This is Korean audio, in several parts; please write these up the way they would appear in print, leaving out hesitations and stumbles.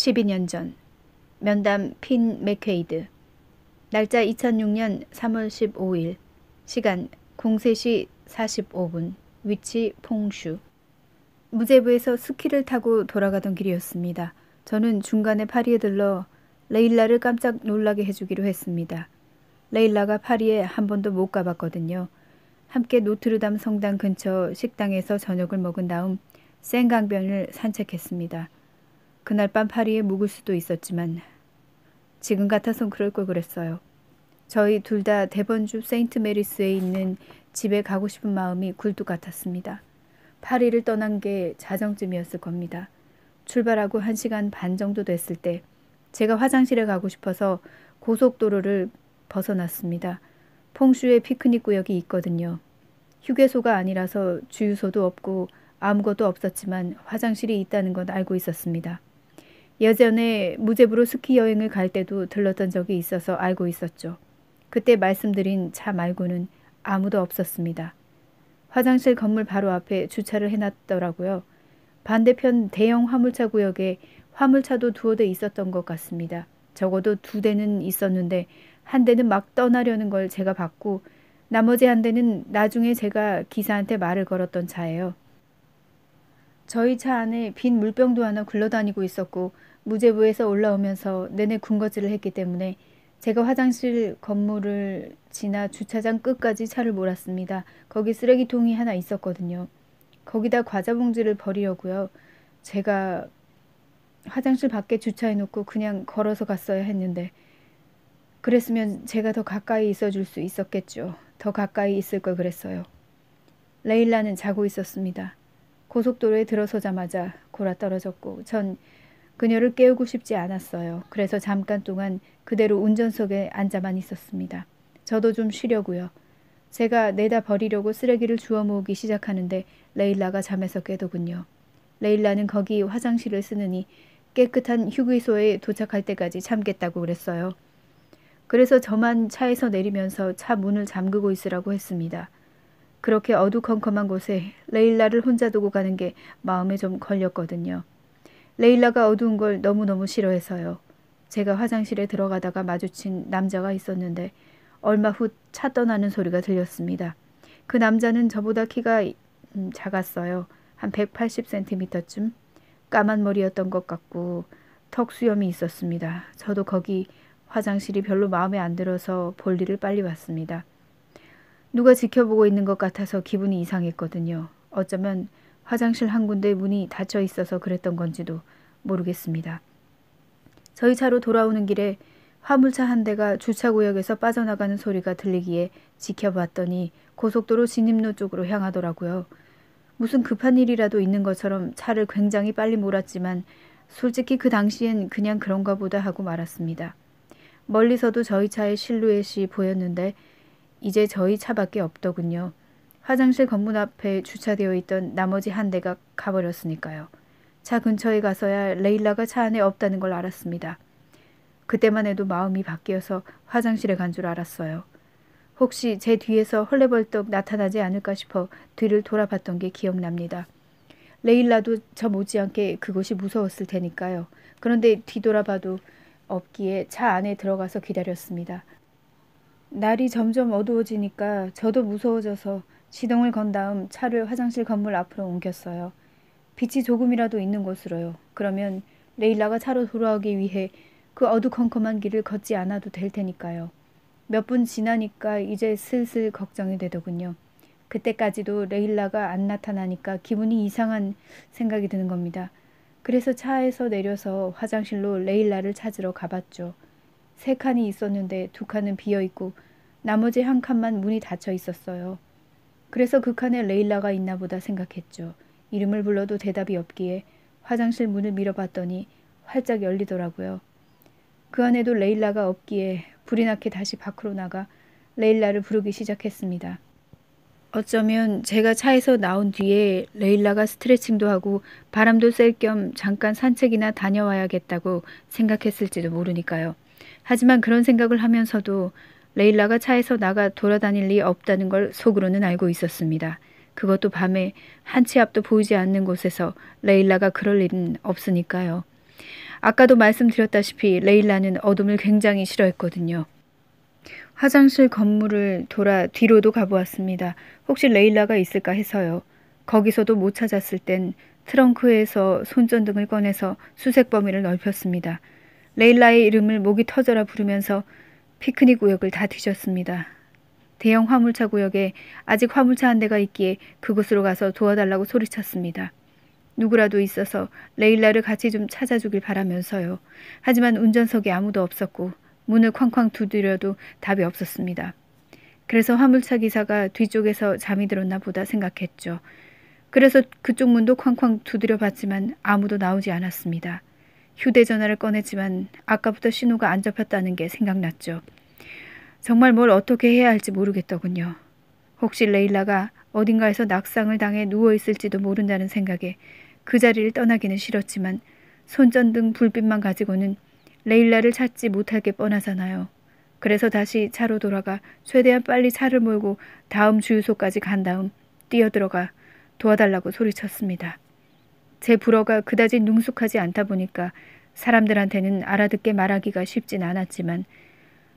12년 전. 면담 핀 맥퀘이드. 날짜 2006년 3월 15일. 시간 03시 45분. 위치 퐁슈. 무제부에서 스키를 타고 돌아가던 길이었습니다. 저는 중간에 파리에 들러 레일라를 깜짝 놀라게 해주기로 했습니다. 레일라가 파리에 한 번도 못 가봤거든요. 함께 노트르담 성당 근처 식당에서 저녁을 먹은 다음 생강변을 산책했습니다. 그날 밤 파리에 묵을 수도 있었지만 지금 같아선 그럴 걸 그랬어요. 저희 둘 다 대번주 세인트 메리스에 있는 집에 가고 싶은 마음이 굴뚝 같았습니다. 파리를 떠난 게 자정쯤이었을 겁니다. 출발하고 1시간 반 정도 됐을 때 제가 화장실에 가고 싶어서 고속도로를 벗어났습니다. 퐁슈에 피크닉 구역이 있거든요. 휴게소가 아니라서 주유소도 없고 아무것도 없었지만 화장실이 있다는 건 알고 있었습니다. 예전에 무제부로 스키 여행을 갈 때도 들렀던 적이 있어서 알고 있었죠. 그때 말씀드린 차 말고는 아무도 없었습니다. 화장실 건물 바로 앞에 주차를 해놨더라고요. 반대편 대형 화물차 구역에 화물차도 2대 있었던 것 같습니다. 적어도 2대는 있었는데 한 대는 막 떠나려는 걸 제가 봤고 나머지 한 대는 나중에 제가 기사한테 말을 걸었던 차예요. 저희 차 안에 빈 물병도 하나 굴러다니고 있었고 무제부에서 올라오면서 내내 군것질을 했기 때문에 제가 화장실 건물을 지나 주차장 끝까지 차를 몰았습니다. 거기 쓰레기통이 하나 있었거든요. 거기다 과자 봉지를 버리려고요. 제가 화장실 밖에 주차해놓고 그냥 걸어서 갔어야 했는데 그랬으면 제가 더 가까이 있어줄 수 있었겠죠. 더 가까이 있을 걸 그랬어요. 레일라는 자고 있었습니다. 고속도로에 들어서자마자 골아떨어졌고 전 그녀를 깨우고 싶지 않았어요. 그래서 잠깐 동안 그대로 운전석에 앉아만 있었습니다. 저도 좀 쉬려고요. 제가 내다 버리려고 쓰레기를 주워 모으기 시작하는데 레일라가 잠에서 깨더군요. 레일라는 거기 화장실을 쓰느니 깨끗한 휴게소에 도착할 때까지 참겠다고 그랬어요. 그래서 저만 차에서 내리면서 차 문을 잠그고 있으라고 했습니다. 그렇게 어두컴컴한 곳에 레일라를 혼자 두고 가는 게 마음에 좀 걸렸거든요. 레일라가 어두운 걸 너무너무 싫어해서요. 제가 화장실에 들어가다가 마주친 남자가 있었는데 얼마 후 차 떠나는 소리가 들렸습니다. 그 남자는 저보다 키가 작았어요. 한 180cm쯤. 까만 머리였던 것 같고 턱 수염이 있었습니다. 저도 거기 화장실이 별로 마음에 안 들어서 볼일을 빨리 왔습니다. 누가 지켜보고 있는 것 같아서 기분이 이상했거든요. 어쩌면 화장실 한 군데 문이 닫혀 있어서 그랬던 건지도 모르겠습니다. 저희 차로 돌아오는 길에 화물차 한 대가 주차구역에서 빠져나가는 소리가 들리기에 지켜봤더니 고속도로 진입로 쪽으로 향하더라고요. 무슨 급한 일이라도 있는 것처럼 차를 굉장히 빨리 몰았지만 솔직히 그 당시엔 그냥 그런가 보다 하고 말았습니다. 멀리서도 저희 차의 실루엣이 보였는데 이제 저희 차밖에 없더군요. 화장실 건물 앞에 주차되어 있던 나머지 한 대가 가버렸으니까요. 차 근처에 가서야 레일라가 차 안에 없다는 걸 알았습니다. 그때만 해도 마음이 바뀌어서 화장실에 간 줄 알았어요. 혹시 제 뒤에서 헐레벌떡 나타나지 않을까 싶어 뒤를 돌아봤던 게 기억납니다. 레일라도 저 못지않게 그곳이 무서웠을 테니까요. 그런데 뒤돌아봐도 없기에 차 안에 들어가서 기다렸습니다. 날이 점점 어두워지니까 저도 무서워져서 시동을 건 다음 차를 화장실 건물 앞으로 옮겼어요. 빛이 조금이라도 있는 곳으로요. 그러면 레일라가 차로 돌아오기 위해 그 어두컴컴한 길을 걷지 않아도 될 테니까요. 몇 분 지나니까 이제 슬슬 걱정이 되더군요. 그때까지도 레일라가 안 나타나니까 기분이 이상한 생각이 드는 겁니다. 그래서 차에서 내려서 화장실로 레일라를 찾으러 가봤죠. 3칸이 있었는데 2칸은 비어있고 나머지 한 칸만 문이 닫혀 있었어요. 그래서 그 칸에 레일라가 있나 보다 생각했죠. 이름을 불러도 대답이 없기에 화장실 문을 밀어봤더니 활짝 열리더라고요. 그 안에도 레일라가 없기에 불이 나게 다시 밖으로 나가 레일라를 부르기 시작했습니다. 어쩌면 제가 차에서 나온 뒤에 레일라가 스트레칭도 하고 바람도 쐴 겸 잠깐 산책이나 다녀와야겠다고 생각했을지도 모르니까요. 하지만 그런 생각을 하면서도 레일라가 차에서 나가 돌아다닐 리 없다는 걸 속으로는 알고 있었습니다. 그것도 밤에 한 치 앞도 보이지 않는 곳에서 레일라가 그럴 일은 없으니까요. 아까도 말씀드렸다시피 레일라는 어둠을 굉장히 싫어했거든요. 화장실 건물을 돌아 뒤로도 가보았습니다. 혹시 레일라가 있을까 해서요. 거기서도 못 찾았을 땐 트렁크에서 손전등을 꺼내서 수색 범위를 넓혔습니다. 레일라의 이름을 목이 터져라 부르면서 피크닉 구역을 다 뒤졌습니다. 대형 화물차 구역에 아직 화물차 한 대가 있기에 그곳으로 가서 도와달라고 소리쳤습니다. 누구라도 있어서 레일라를 같이 좀 찾아주길 바라면서요. 하지만 운전석에 아무도 없었고 문을 쾅쾅 두드려도 답이 없었습니다. 그래서 화물차 기사가 뒤쪽에서 잠이 들었나 보다 생각했죠. 그래서 그쪽 문도 쾅쾅 두드려 봤지만 아무도 나오지 않았습니다. 휴대전화를 꺼냈지만 아까부터 신호가 안 잡혔다는 게 생각났죠. 정말 뭘 어떻게 해야 할지 모르겠더군요. 혹시 레일라가 어딘가에서 낙상을 당해 누워있을지도 모른다는 생각에 그 자리를 떠나기는 싫었지만 손전등 불빛만 가지고는 레일라를 찾지 못할 게 뻔하잖아요. 그래서 다시 차로 돌아가 최대한 빨리 차를 몰고 다음 주유소까지 간 다음 뛰어들어가 도와달라고 소리쳤습니다. 제 불어가 그다지 능숙하지 않다 보니까 사람들한테는 알아듣게 말하기가 쉽진 않았지만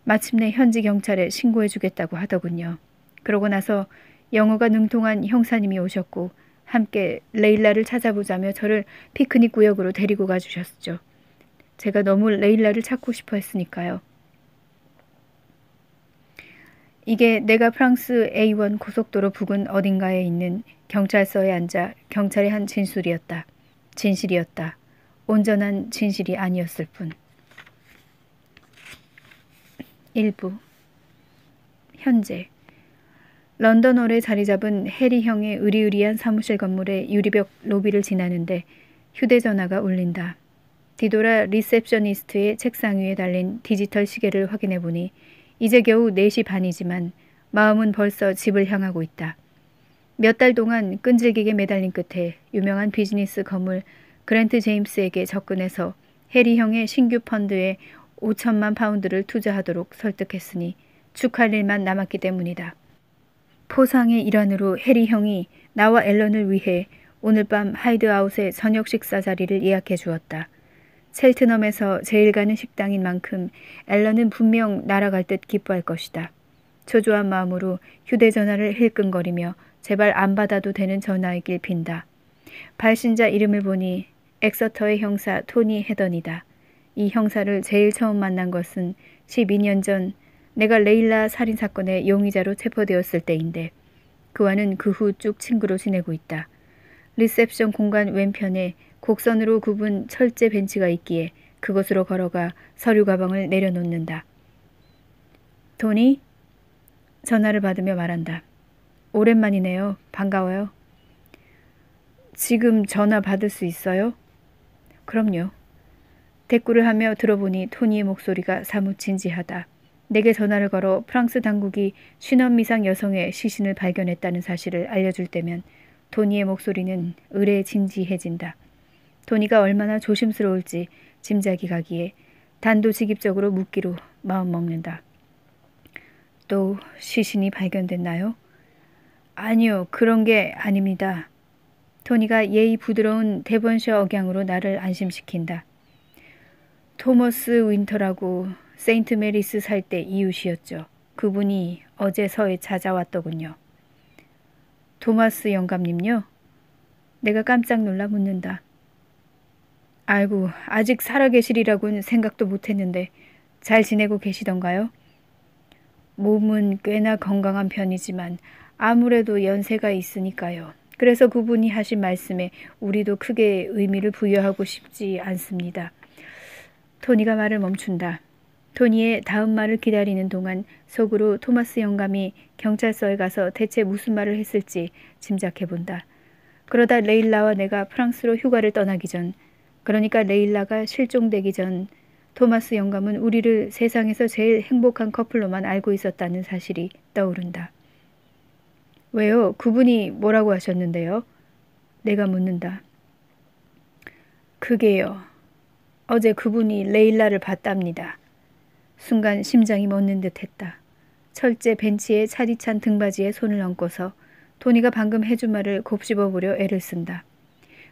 마침내 현지 경찰에 신고해주겠다고 하더군요. 그러고 나서 영어가 능통한 형사님이 오셨고 함께 레일라를 찾아보자며 저를 피크닉 구역으로 데리고 가주셨죠. 제가 너무 레일라를 찾고 싶어 했으니까요. 이게 내가 프랑스 A1 고속도로 부근 어딘가에 있는 경찰서에 앉아 경찰이 한 진술이었다. 진실이었다. 온전한 진실이 아니었을 뿐. 1부 현재 런던홀에 자리 잡은 해리 형의 으리으리한 사무실 건물의 유리벽 로비를 지나는데 휴대전화가 울린다. 뒤돌아 리셉셔니스트의 책상 위에 달린 디지털 시계를 확인해 보니 이제 겨우 4시 반이지만 마음은 벌써 집을 향하고 있다. 몇 달 동안 끈질기게 매달린 끝에 유명한 비즈니스 건물 그랜트 제임스에게 접근해서 해리 형의 신규 펀드에 5천만 파운드를 투자하도록 설득했으니 축할 일만 남았기 때문이다. 포상의 일환으로 해리 형이 나와 앨런을 위해 오늘 밤 하이드아웃의 저녁 식사 자리를 예약해 주었다. 첼트넘에서 제일 가는 식당인 만큼 앨런은 분명 날아갈 듯 기뻐할 것이다. 초조한 마음으로 휴대전화를 힐끔거리며 제발 안 받아도 되는 전화이길 빈다. 발신자 이름을 보니 엑서터의 형사 토니 헤던이다. 이 형사를 제일 처음 만난 것은 12년 전 내가 레일라 살인사건의 용의자로 체포되었을 때인데 그와는 그 후 쭉 친구로 지내고 있다. 리셉션 공간 왼편에 곡선으로 굽은 철제 벤치가 있기에 그곳으로 걸어가 서류 가방을 내려놓는다. 토니? 전화를 받으며 말한다. 오랜만이네요. 반가워요. 지금 전화 받을 수 있어요? 그럼요. 대꾸를 하며 들어보니 토니의 목소리가 사뭇 진지하다. 내게 전화를 걸어 프랑스 당국이 50미상 여성의 시신을 발견했다는 사실을 알려줄 때면 토니의 목소리는 의례 진지해진다. 토니가 얼마나 조심스러울지 짐작이 가기에 단도직입적으로 묻기로 마음먹는다. 또 시신이 발견됐나요? 아니요, 그런 게 아닙니다. 토니가 예의 부드러운 데번셔 억양으로 나를 안심시킨다. 토머스 윈터라고 세인트 메리스 살 때 이웃이었죠. 그분이 어제 서에 찾아왔더군요. 토마스 영감님요? 내가 깜짝 놀라 묻는다. 아이고, 아직 살아계시리라고는 생각도 못했는데 잘 지내고 계시던가요? 몸은 꽤나 건강한 편이지만 아무래도 연세가 있으니까요. 그래서 그분이 하신 말씀에 우리도 크게 의미를 부여하고 싶지 않습니다. 토니가 말을 멈춘다. 토니의 다음 말을 기다리는 동안 속으로 토마스 영감이 경찰서에 가서 대체 무슨 말을 했을지 짐작해본다. 그러다 레일라와 내가 프랑스로 휴가를 떠나기 전, 그러니까 레일라가 실종되기 전 토마스 영감은 우리를 세상에서 제일 행복한 커플로만 알고 있었다는 사실이 떠오른다. 왜요? 그분이 뭐라고 하셨는데요? 내가 묻는다. 그게요. 어제 그분이 레일라를 봤답니다. 순간 심장이 멎는 듯 했다. 철제 벤치에 차디찬 등받이에 손을 얹고서 토니가 방금 해준 말을 곱씹어보려 애를 쓴다.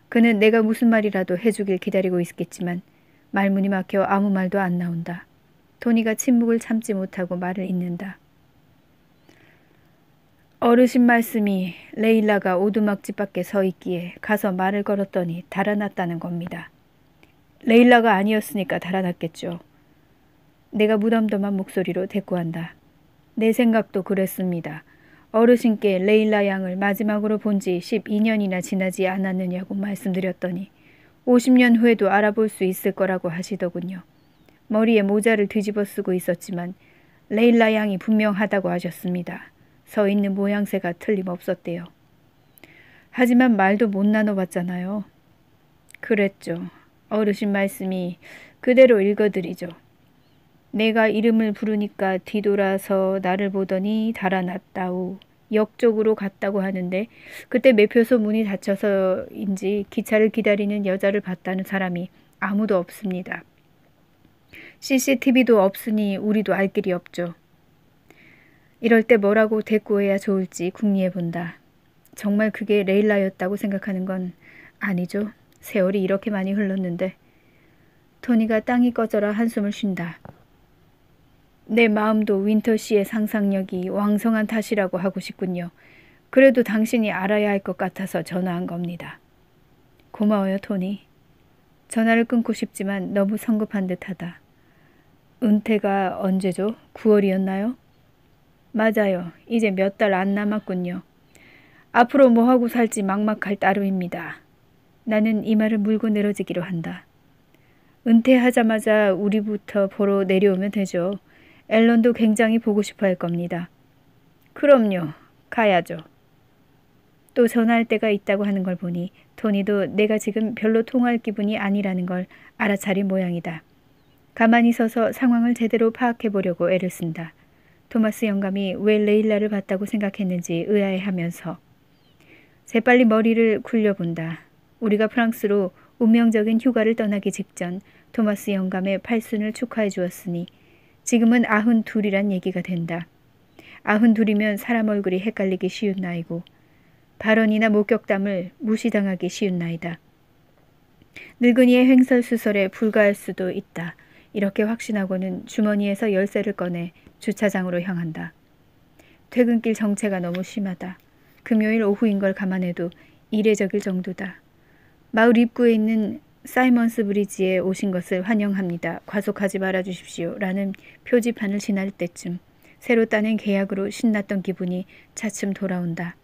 그는 내가 무슨 말이라도 해주길 기다리고 있겠지만 말문이 막혀 아무 말도 안 나온다. 토니가 침묵을 참지 못하고 말을 잇는다. 어르신 말씀이 레일라가 오두막집 밖에 서 있기에 가서 말을 걸었더니 달아났다는 겁니다. 레일라가 아니었으니까 달아났겠죠. 내가 무덤덤한 목소리로 대꾸한다. 내 생각도 그랬습니다. 어르신께 레일라 양을 마지막으로 본 지 12년이나 지나지 않았느냐고 말씀드렸더니 50년 후에도 알아볼 수 있을 거라고 하시더군요. 머리에 모자를 뒤집어 쓰고 있었지만 레일라 양이 분명하다고 하셨습니다. 서 있는 모양새가 틀림없었대요. 하지만 말도 못 나눠봤잖아요. 그랬죠. 어르신 말씀이 그대로 읽어드리죠. 내가 이름을 부르니까 뒤돌아서 나를 보더니 달아났다우. 역쪽으로 갔다고 하는데 그때 매표소 문이 닫혀서인지 기차를 기다리는 여자를 봤다는 사람이 아무도 없습니다. CCTV도 없으니 우리도 알 길이 없죠. 이럴 때 뭐라고 대꾸해야 좋을지 궁리해본다. 정말 그게 레일라였다고 생각하는 건 아니죠. 세월이 이렇게 많이 흘렀는데. 토니가 땅이 꺼져라 한숨을 쉰다. 내 마음도 윈터 씨의 상상력이 왕성한 탓이라고 하고 싶군요. 그래도 당신이 알아야 할 것 같아서 전화한 겁니다. 고마워요, 토니. 전화를 끊고 싶지만 너무 성급한 듯하다. 은퇴가 언제죠? 9월이었나요? 맞아요. 이제 몇 달 안 남았군요. 앞으로 뭐하고 살지 막막할 따름입니다. 나는 이 말을 물고 늘어지기로 한다. 은퇴하자마자 우리부터 보러 내려오면 되죠. 앨런도 굉장히 보고 싶어 할 겁니다. 그럼요. 가야죠. 또 전화할 때가 있다고 하는 걸 보니 토니도 내가 지금 별로 통화할 기분이 아니라는 걸 알아차린 모양이다. 가만히 서서 상황을 제대로 파악해 보려고 애를 쓴다. 토마스 영감이 왜 레일라를 봤다고 생각했는지 의아해하면서 재빨리 머리를 굴려본다. 우리가 프랑스로 운명적인 휴가를 떠나기 직전 토마스 영감의 팔순을 축하해 주었으니 지금은 92이란 얘기가 된다. 92이면 사람 얼굴이 헷갈리기 쉬운 나이고 발언이나 목격담을 무시당하기 쉬운 나이다. 늙은이의 횡설수설에 불과할 수도 있다. 이렇게 확신하고는 주머니에서 열쇠를 꺼내 주차장으로 향한다. 퇴근길 정체가 너무 심하다. 금요일 오후인 걸 감안해도 이례적일 정도다. 마을 입구에 있는 사이먼스 브리지에 오신 것을 환영합니다. 과속하지 말아주십시오. 라는 표지판을 지날 때쯤 새로 따낸 계약으로 신났던 기분이 차츰 돌아온다.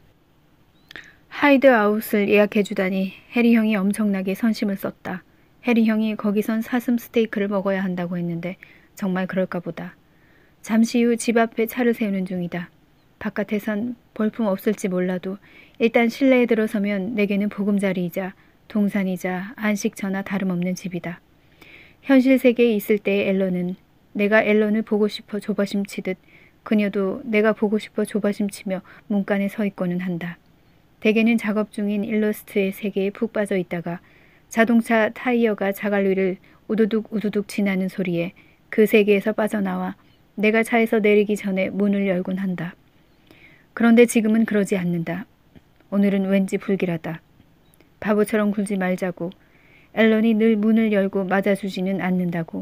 하이드아웃을 예약해주다니 해리 형이 엄청나게 선심을 썼다. 해리 형이 거기선 사슴 스테이크를 먹어야 한다고 했는데 정말 그럴까 보다. 잠시 후 집 앞에 차를 세우는 중이다. 바깥에선 볼품 없을지 몰라도 일단 실내에 들어서면 내게는 보금자리이자 동산이자 안식처나 다름없는 집이다. 현실 세계에 있을 때의 앨런은 내가 앨런을 보고 싶어 조바심치듯 그녀도 내가 보고 싶어 조바심치며 문간에 서 있고는 한다. 대개는 작업 중인 일러스트의 세계에 푹 빠져 있다가 자동차 타이어가 자갈 위를 우두둑 우두둑 지나는 소리에 그 세계에서 빠져나와 내가 차에서 내리기 전에 문을 열곤 한다. 그런데 지금은 그러지 않는다. 오늘은 왠지 불길하다. 바보처럼 굴지 말자고. 앨런이 늘 문을 열고 맞아주지는 않는다고.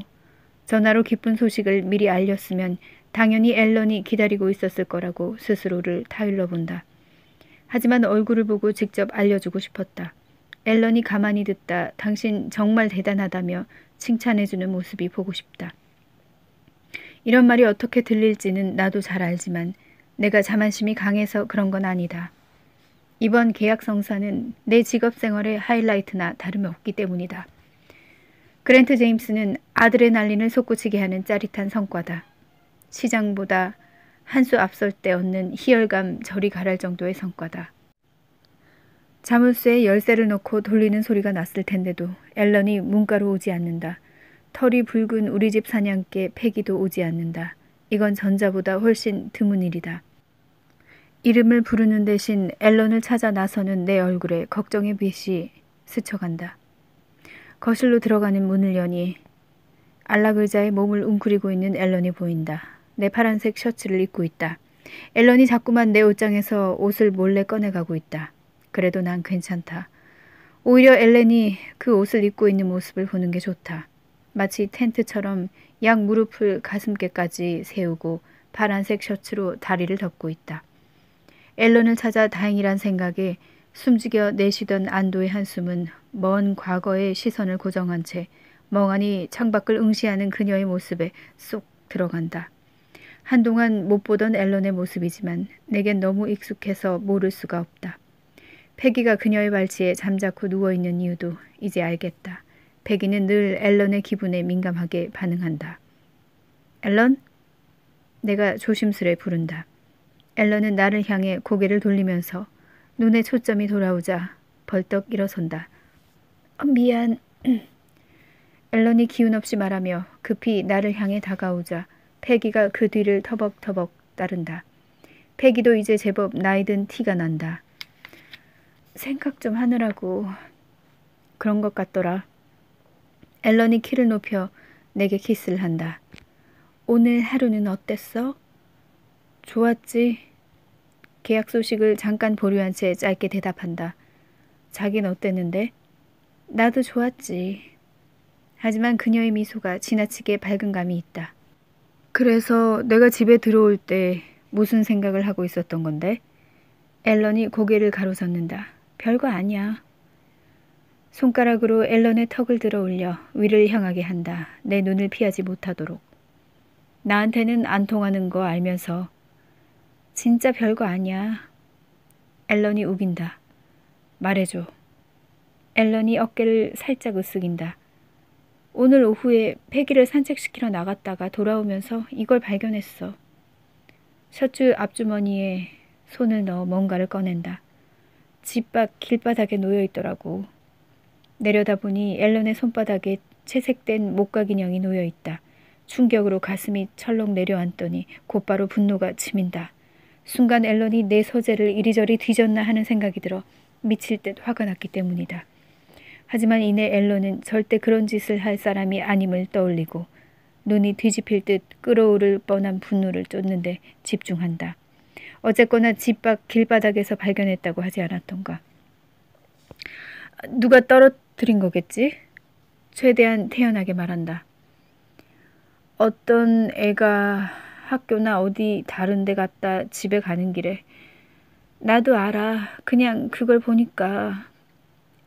전화로 기쁜 소식을 미리 알렸으면 당연히 앨런이 기다리고 있었을 거라고 스스로를 타일러 본다. 하지만 얼굴을 보고 직접 알려주고 싶었다. 앨런이 가만히 듣다 당신 정말 대단하다며 칭찬해주는 모습이 보고 싶다. 이런 말이 어떻게 들릴지는 나도 잘 알지만 내가 자만심이 강해서 그런 건 아니다. 이번 계약 성사는 내 직업생활의 하이라이트나 다름이 없기 때문이다. 그랜트 제임스는 아드레날린을 솟구치게 하는 짜릿한 성과다. 시장보다 한 수 앞설 때 얻는 희열감 저리 가랄 정도의 성과다. 자물쇠에 열쇠를 넣고 돌리는 소리가 났을 텐데도 앨런이 문가로 오지 않는다. 털이 붉은 우리 집 사냥개 패기도 오지 않는다. 이건 전자보다 훨씬 드문 일이다. 이름을 부르는 대신 앨런을 찾아 나서는 내 얼굴에 걱정의 빛이 스쳐간다. 거실로 들어가는 문을 여니 안락의자에 몸을 웅크리고 있는 앨런이 보인다. 내 파란색 셔츠를 입고 있다. 앨런이 자꾸만 내 옷장에서 옷을 몰래 꺼내가고 있다. 그래도 난 괜찮다. 오히려 앨런이 그 옷을 입고 있는 모습을 보는 게 좋다. 마치 텐트처럼 양 무릎을 가슴께까지 세우고 파란색 셔츠로 다리를 덮고 있다. 앨런을 찾아 다행이란 생각에 숨죽여 내쉬던 안도의 한숨은 먼 과거의 시선을 고정한 채 멍하니 창밖을 응시하는 그녀의 모습에 쏙 들어간다. 한동안 못 보던 앨런의 모습이지만 내겐 너무 익숙해서 모를 수가 없다. 패기가 그녀의 발치에 잠자코 누워있는 이유도 이제 알겠다. 패기는 늘 앨런의 기분에 민감하게 반응한다. 앨런? 내가 조심스레 부른다. 앨런은 나를 향해 고개를 돌리면서 눈에 초점이 돌아오자 벌떡 일어선다. 미안. 앨런이 기운 없이 말하며 급히 나를 향해 다가오자 패기가 그 뒤를 터벅터벅 따른다. 패기도 이제 제법 나이 든 티가 난다. 생각 좀 하느라고 그런 것 같더라. 앨런이 키를 높여 내게 키스를 한다. 오늘 하루는 어땠어? 좋았지. 계약 소식을 잠깐 보류한 채 짧게 대답한다. 자긴 어땠는데? 나도 좋았지. 하지만 그녀의 미소가 지나치게 밝은 감이 있다. 그래서 내가 집에 들어올 때 무슨 생각을 하고 있었던 건데? 앨런이 고개를 가로젓는다. 별거 아니야. 손가락으로 앨런의 턱을 들어 올려 위를 향하게 한다. 내 눈을 피하지 못하도록. 나한테는 안 통하는 거 알면서. 진짜 별거 아니야. 앨런이 우긴다. 말해줘. 앨런이 어깨를 살짝 으쓱인다. 오늘 오후에 패기를 산책시키러 나갔다가 돌아오면서 이걸 발견했어. 셔츠 앞주머니에 손을 넣어 뭔가를 꺼낸다. 집 밖 길바닥에 놓여있더라고. 내려다보니 앨런의 손바닥에 채색된 목각 인형이 놓여있다. 충격으로 가슴이 철렁 내려앉더니 곧바로 분노가 치민다. 순간 앨런이 내 서재를 이리저리 뒤졌나 하는 생각이 들어 미칠 듯 화가 났기 때문이다. 하지만 이내 앨런은 절대 그런 짓을 할 사람이 아님을 떠올리고 눈이 뒤집힐 듯 끓어오를 뻔한 분노를 쫓는데 집중한다. 어쨌거나 집 밖 길바닥에서 발견했다고 하지 않았던가. 누가 떨어뜨린 거겠지? 최대한 태연하게 말한다. 어떤 애가 학교나 어디 다른 데 갔다 집에 가는 길에. 나도 알아. 그냥 그걸 보니까.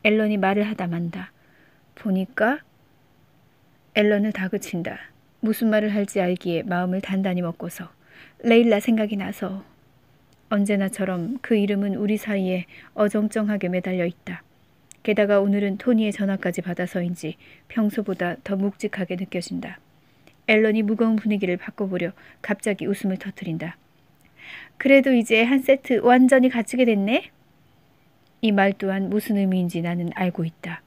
앨런이 말을 하다 만다. 보니까? 앨런을 다그친다. 무슨 말을 할지 알기에 마음을 단단히 먹고서. 레일라 생각이 나서. 언제나처럼 그 이름은 우리 사이에 어정쩡하게 매달려 있다. 게다가 오늘은 토니의 전화까지 받아서인지 평소보다 더 묵직하게 느껴진다. 앨런이 무거운 분위기를 바꿔보려 갑자기 웃음을 터뜨린다. 그래도 이제 한 세트 완전히 갖추게 됐네? 이 말 또한 무슨 의미인지 나는 알고 있다.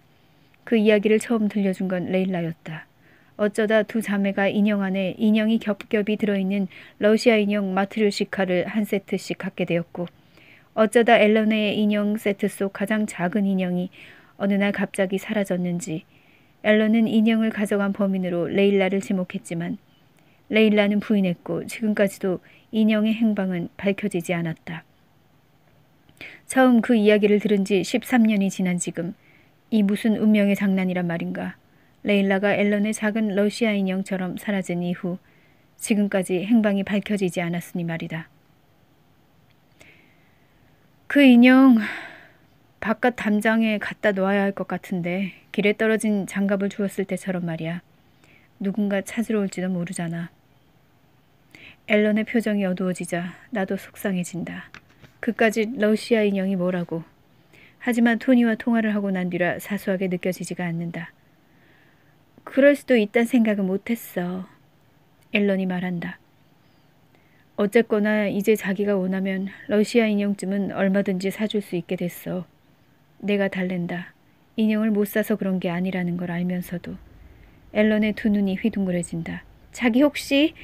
그 이야기를 처음 들려준 건 레일라였다. 어쩌다 두 자매가 인형 안에 인형이 겹겹이 들어있는 러시아 인형 마트료시카를 한 세트씩 갖게 되었고 어쩌다 앨런의 인형 세트 속 가장 작은 인형이 어느 날 갑자기 사라졌는지 앨런은 인형을 가져간 범인으로 레일라를 지목했지만 레일라는 부인했고 지금까지도 인형의 행방은 밝혀지지 않았다. 처음 그 이야기를 들은 지 13년이 지난 지금 이 무슨 운명의 장난이란 말인가. 레일라가 앨런의 작은 러시아 인형처럼 사라진 이후 지금까지 행방이 밝혀지지 않았으니 말이다. 그 인형 바깥 담장에 갖다 놓아야 할 것 같은데 길에 떨어진 장갑을 주었을 때처럼 말이야. 누군가 찾으러 올지도 모르잖아. 앨런의 표정이 어두워지자 나도 속상해진다. 그까짓 러시아 인형이 뭐라고. 하지만 토니와 통화를 하고 난 뒤라 사소하게 느껴지지가 않는다. 그럴 수도 있단 생각은 못했어. 앨런이 말한다. 어쨌거나 이제 자기가 원하면 러시아 인형쯤은 얼마든지 사줄 수 있게 됐어. 내가 달랜다. 인형을 못 사서 그런 게 아니라는 걸 알면서도. 앨런의 두 눈이 휘둥그레진다. 자기 혹시...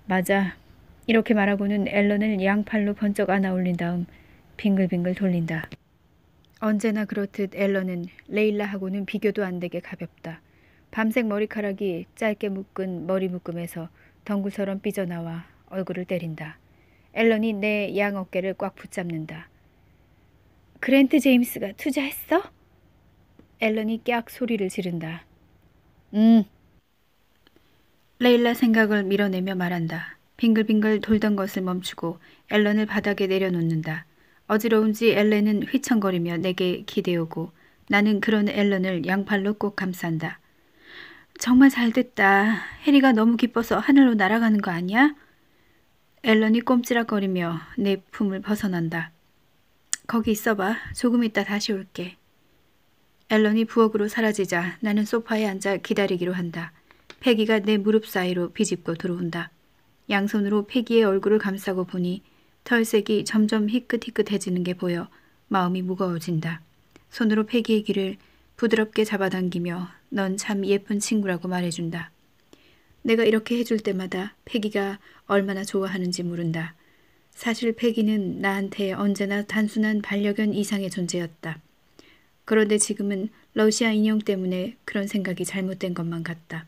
맞아. 이렇게 말하고는 앨런을 양팔로 번쩍 안아 올린 다음 빙글빙글 돌린다. 언제나 그렇듯 앨런은 레일라하고는 비교도 안 되게 가볍다. 밤색 머리카락이 짧게 묶은 머리 묶음에서 덩굴처럼 삐져나와 얼굴을 때린다. 앨런이 내 양 어깨를 꽉 붙잡는다. 그랜트 제임스가 투자했어? 앨런이 깍 소리를 지른다. 레일라 생각을 밀어내며 말한다. 빙글빙글 돌던 것을 멈추고 앨런을 바닥에 내려놓는다. 어지러운지 앨런은 휘청거리며 내게 기대오고 나는 그런 앨런을 양팔로 꼭 감싼다. 정말 잘됐다. 해리가 너무 기뻐서 하늘로 날아가는 거 아니야? 앨런이 꼼지락거리며 내 품을 벗어난다. 거기 있어봐. 조금 있다 다시 올게. 앨런이 부엌으로 사라지자 나는 소파에 앉아 기다리기로 한다. 패기가 내 무릎 사이로 비집고 들어온다. 양손으로 패기의 얼굴을 감싸고 보니 털색이 점점 희끗희끗해지는 게 보여 마음이 무거워진다. 손으로 패기의 귀를 부드럽게 잡아당기며 넌 참 예쁜 친구라고 말해준다. 내가 이렇게 해줄 때마다 패기가 얼마나 좋아하는지 모른다. 사실 패기는 나한테 언제나 단순한 반려견 이상의 존재였다. 그런데 지금은 러시아 인형 때문에 그런 생각이 잘못된 것만 같다.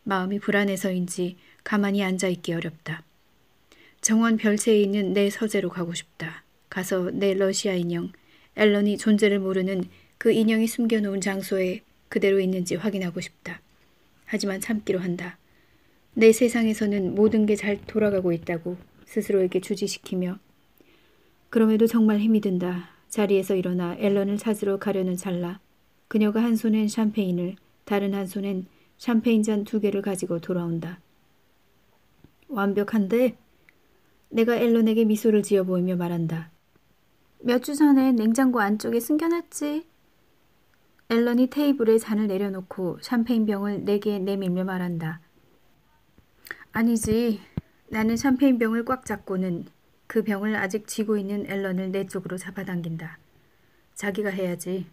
마음이 불안해서인지 가만히 앉아있기 어렵다. 정원 별채에 있는 내 서재로 가고 싶다. 가서 내 러시아 인형, 앨런이 존재를 모르는 그 인형이 숨겨놓은 장소에 그대로 있는지 확인하고 싶다. 하지만 참기로 한다. 내 세상에서는 모든 게 잘 돌아가고 있다고 스스로에게 주지시키며 그럼에도 정말 힘이 든다. 자리에서 일어나 앨런을 찾으러 가려는 찰나 그녀가 한 손엔 샴페인을 다른 한 손엔 샴페인 잔 2개를 가지고 돌아온다. 완벽한데? 내가 앨런에게 미소를 지어 보이며 말한다. 몇 주 전에 냉장고 안쪽에 숨겨놨지. 앨런이 테이블에 잔을 내려놓고 샴페인 병을 내게 내밀며 말한다. 아니지. 나는 샴페인 병을 꽉 잡고는 그 병을 아직 쥐고 있는 앨런을 내 쪽으로 잡아당긴다. 자기가 해야지.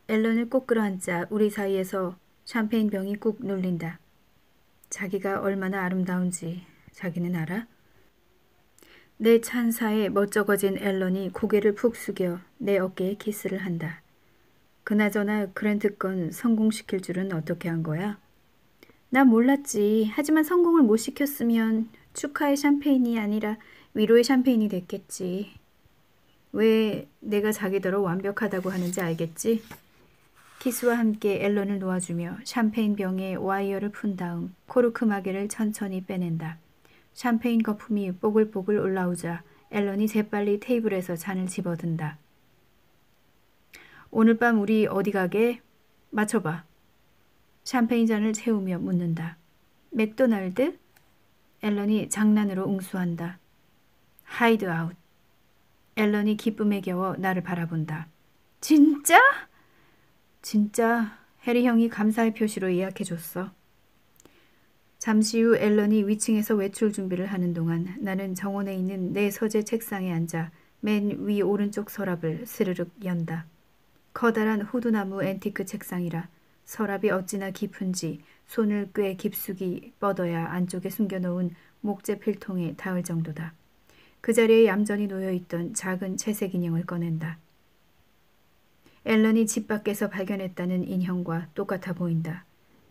앨런을 꼭 끌어안자 우리 사이에서 샴페인 병이 꾹 눌린다. 자기가 얼마나 아름다운지 자기는 알아? 내 찬사에 멋쩍어진 앨런이 고개를 푹 숙여 내 어깨에 키스를 한다. 그나저나 그랜트 건 성공시킬 줄은 어떻게 한 거야? 난 몰랐지. 하지만 성공을 못 시켰으면 축하의 샴페인이 아니라 위로의 샴페인이 됐겠지. 왜 내가 자기더러 완벽하다고 하는지 알겠지? 키스와 함께 앨런을 놓아주며 샴페인 병에 와이어를 푼 다음 코르크 마개를 천천히 빼낸다. 샴페인 거품이 뽀글뽀글 올라오자 앨런이 재빨리 테이블에서 잔을 집어든다. 오늘 밤 우리 어디 가게? 맞춰봐. 샴페인 잔을 채우며 묻는다. 맥도날드? 앨런이 장난으로 응수한다. 하이드아웃. 앨런이 기쁨에 겨워 나를 바라본다. 진짜? 진짜 해리 형이 감사의 표시로 예약해줬어. 잠시 후 앨런이 위층에서 외출 준비를 하는 동안 나는 정원에 있는 내 서재 책상에 앉아 맨 위 오른쪽 서랍을 스르륵 연다. 커다란 호두나무 앤티크 책상이라 서랍이 어찌나 깊은지 손을 꽤 깊숙이 뻗어야 안쪽에 숨겨놓은 목재 필통에 닿을 정도다. 그 자리에 얌전히 놓여있던 작은 채색 인형을 꺼낸다. 앨런이 집 밖에서 발견했다는 인형과 똑같아 보인다.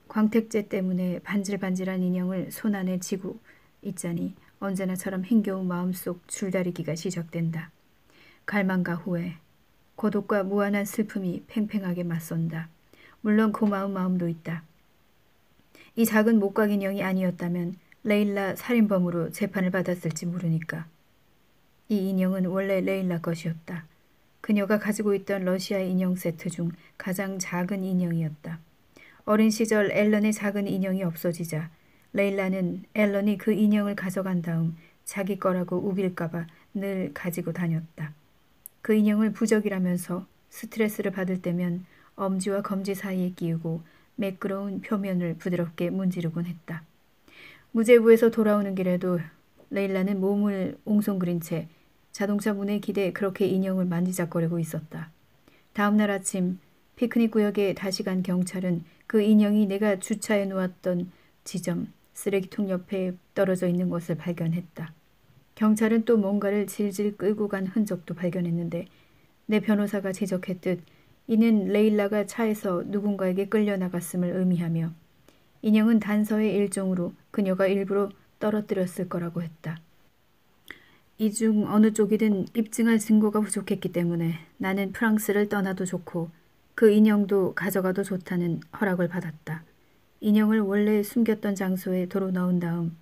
광택제 때문에 반질반질한 인형을 손 안에 쥐고 있자니 언제나처럼 힘겨운 마음속 줄다리기가 시작된다. 갈망과 후회, 고독과 무한한 슬픔이 팽팽하게 맞선다. 물론 고마운 마음도 있다. 이 작은 목각 인형이 아니었다면 레일라 살인범으로 재판을 받았을지 모르니까. 이 인형은 원래 레일라 것이었다. 그녀가 가지고 있던 러시아 인형 세트 중 가장 작은 인형이었다. 어린 시절 앨런의 작은 인형이 없어지자 레일라는 앨런이 그 인형을 가져간 다음 자기 거라고 우길까봐 늘 가지고 다녔다. 그 인형을 부적이라면서 스트레스를 받을 때면 엄지와 검지 사이에 끼우고 매끄러운 표면을 부드럽게 문지르곤 했다. 무제부에서 돌아오는 길에도 레일라는 몸을 옹송그린 채 자동차 문에 기대 그렇게 인형을 만지작거리고 있었다. 다음 날 아침 피크닉 구역에 다시 간 경찰은 그 인형이 내가 주차해 놓았던 지점 쓰레기통 옆에 떨어져 있는 것을 발견했다. 경찰은 또 뭔가를 질질 끌고 간 흔적도 발견했는데 내 변호사가 지적했듯 이는 레일라가 차에서 누군가에게 끌려나갔음을 의미하며 인형은 단서의 일종으로 그녀가 일부러 떨어뜨렸을 거라고 했다. 이 중 어느 쪽이든 입증할 증거가 부족했기 때문에 나는 프랑스를 떠나도 좋고 그 인형도 가져가도 좋다는 허락을 받았다. 인형을 원래 숨겼던 장소에 도로 넣은 다음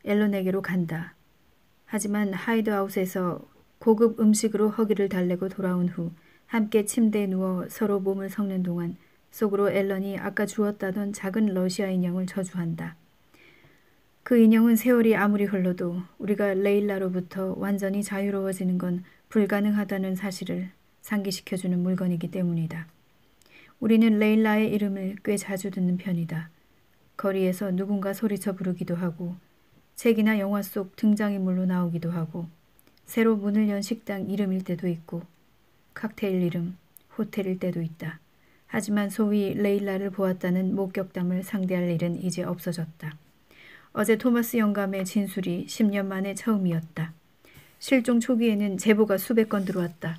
앨런에게로 간다. 하지만 하이드아웃에서 고급 음식으로 허기를 달래고 돌아온 후 함께 침대에 누워 서로 몸을 섞는 동안 속으로 앨런이 아까 주었다던 작은 러시아 인형을 저주한다. 그 인형은 세월이 아무리 흘러도 우리가 레일라로부터 완전히 자유로워지는 건 불가능하다는 사실을 상기시켜주는 물건이기 때문이다. 우리는 레일라의 이름을 꽤 자주 듣는 편이다. 거리에서 누군가 소리쳐 부르기도 하고 책이나 영화 속 등장인물로 나오기도 하고 새로 문을 연 식당 이름일 때도 있고 칵테일 이름, 호텔일 때도 있다. 하지만 소위 레일라를 보았다는 목격담을 상대할 일은 이제 없어졌다. 어제 토마스 영감의 진술이 10년 만에 처음이었다. 실종 초기에는 제보가 수백 건 들어왔다.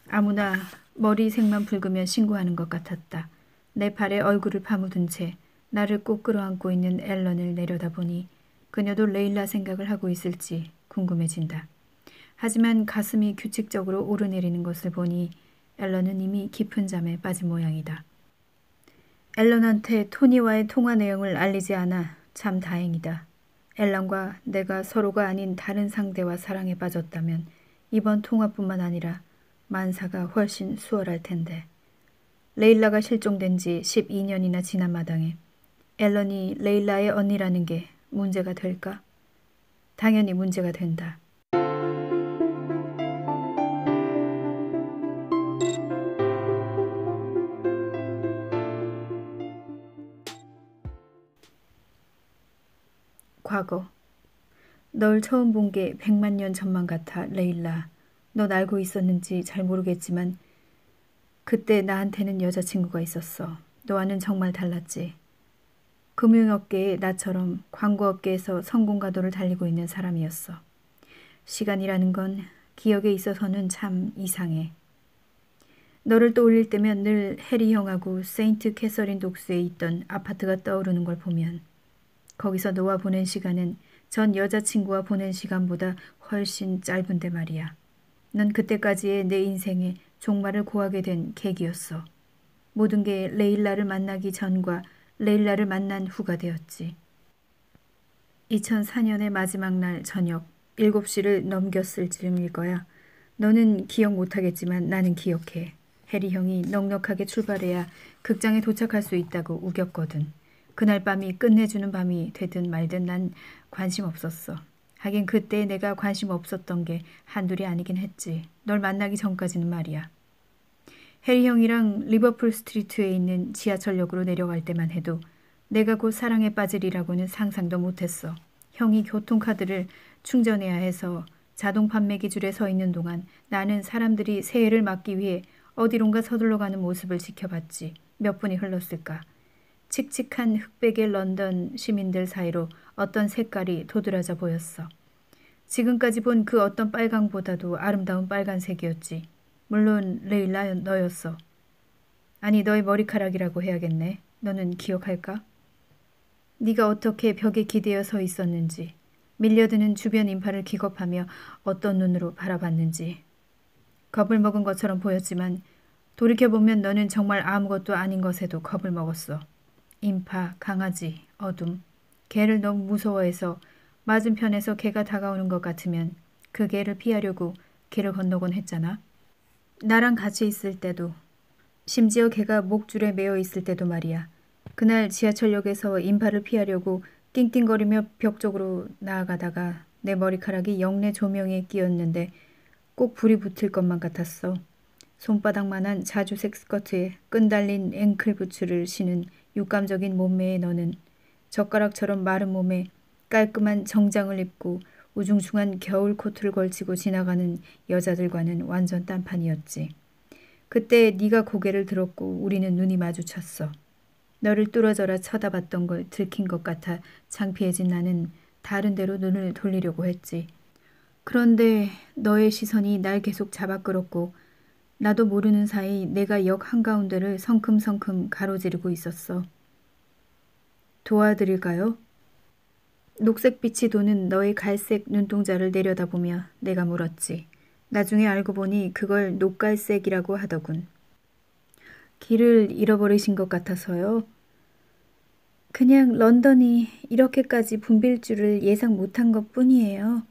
아무나 머리색만 붉으면 신고하는 것 같았다. 내 팔에 얼굴을 파묻은 채 나를 꼭 끌어안고 있는 앨런을 내려다보니 그녀도 레일라 생각을 하고 있을지 궁금해진다. 하지만 가슴이 규칙적으로 오르내리는 것을 보니 앨런은 이미 깊은 잠에 빠진 모양이다. 앨런한테 토니와의 통화 내용을 알리지 않아 참 다행이다. 앨런과 내가 서로가 아닌 다른 상대와 사랑에 빠졌다면 이번 통화뿐만 아니라 만사가 훨씬 수월할 텐데. 레일라가 실종된 지 12년이나 지난 마당에 앨런이 레일라의 언니라는 게 문제가 될까? 당연히 문제가 된다. 과거. 널 처음 본 게 100만 년 전만 같아, 레일라. 넌 알고 있었는지 잘 모르겠지만 그때 나한테는 여자친구가 있었어. 너와는 정말 달랐지. 금융업계에 나처럼 광고업계에서 성공가도를 달리고 있는 사람이었어. 시간이라는 건 기억에 있어서는 참 이상해. 너를 떠올릴 때면 늘 해리 형하고 세인트 캐서린 독스에 있던 아파트가 떠오르는 걸 보면 거기서 너와 보낸 시간은 전 여자친구와 보낸 시간보다 훨씬 짧은데 말이야. 넌 그때까지의 내 인생에 종말을 고하게 된 계기였어. 모든 게 레일라를 만나기 전과 레일라를 만난 후가 되었지. 2004년의 마지막 날 저녁 7시를 넘겼을 즈음일 거야. 너는 기억 못하겠지만 나는 기억해. 해리 형이 넉넉하게 출발해야 극장에 도착할 수 있다고 우겼거든. 그날 밤이 끝내주는 밤이 되든 말든 난 관심 없었어. 하긴 그때 내가 관심 없었던 게 한둘이 아니긴 했지. 널 만나기 전까지는 말이야. 해리 형이랑 리버풀 스트리트에 있는 지하철역으로 내려갈 때만 해도 내가 곧 사랑에 빠지리라고는 상상도 못했어. 형이 교통카드를 충전해야 해서 자동 판매기 줄에 서 있는 동안 나는 사람들이 새해를 맞기 위해 어디론가 서둘러 가는 모습을 지켜봤지. 몇 분이 흘렀을까. 칙칙한 흑백의 런던 시민들 사이로 어떤 색깔이 도드라져 보였어. 지금까지 본 그 어떤 빨강보다도 아름다운 빨간색이었지. 물론 레일라 너였어. 아니 너의 머리카락이라고 해야겠네. 너는 기억할까? 네가 어떻게 벽에 기대어 서 있었는지, 밀려드는 주변 인파를 기겁하며 어떤 눈으로 바라봤는지. 겁을 먹은 것처럼 보였지만 돌이켜보면 너는 정말 아무것도 아닌 것에도 겁을 먹었어. 인파, 강아지, 어둠, 개를 너무 무서워해서 맞은편에서 개가 다가오는 것 같으면 그 개를 피하려고 길을 건너곤 했잖아. 나랑 같이 있을 때도, 심지어 개가 목줄에 매어 있을 때도 말이야. 그날 지하철역에서 인파를 피하려고 낑낑거리며 벽 쪽으로 나아가다가 내 머리카락이 영내 조명에 끼었는데 꼭 불이 붙을 것만 같았어. 손바닥만한 자주색 스커트에 끈 달린 앵클 부츠를 신은 육감적인 몸매의 너는 젓가락처럼 마른 몸에 깔끔한 정장을 입고 우중충한 겨울 코트를 걸치고 지나가는 여자들과는 완전 딴판이었지. 그때 네가 고개를 들었고 우리는 눈이 마주쳤어. 너를 뚫어져라 쳐다봤던 걸 들킨 것 같아 창피해진 나는 다른 데로 눈을 돌리려고 했지. 그런데 너의 시선이 날 계속 잡아 끌었고 나도 모르는 사이 내가 역 한가운데를 성큼성큼 가로지르고 있었어. 도와드릴까요? 녹색빛이 도는 너의 갈색 눈동자를 내려다보며 내가 물었지. 나중에 알고 보니 그걸 녹갈색이라고 하더군. 길을 잃어버리신 것 같아서요. 그냥 런던이 이렇게까지 붐빌 줄을 예상 못한 것뿐이에요.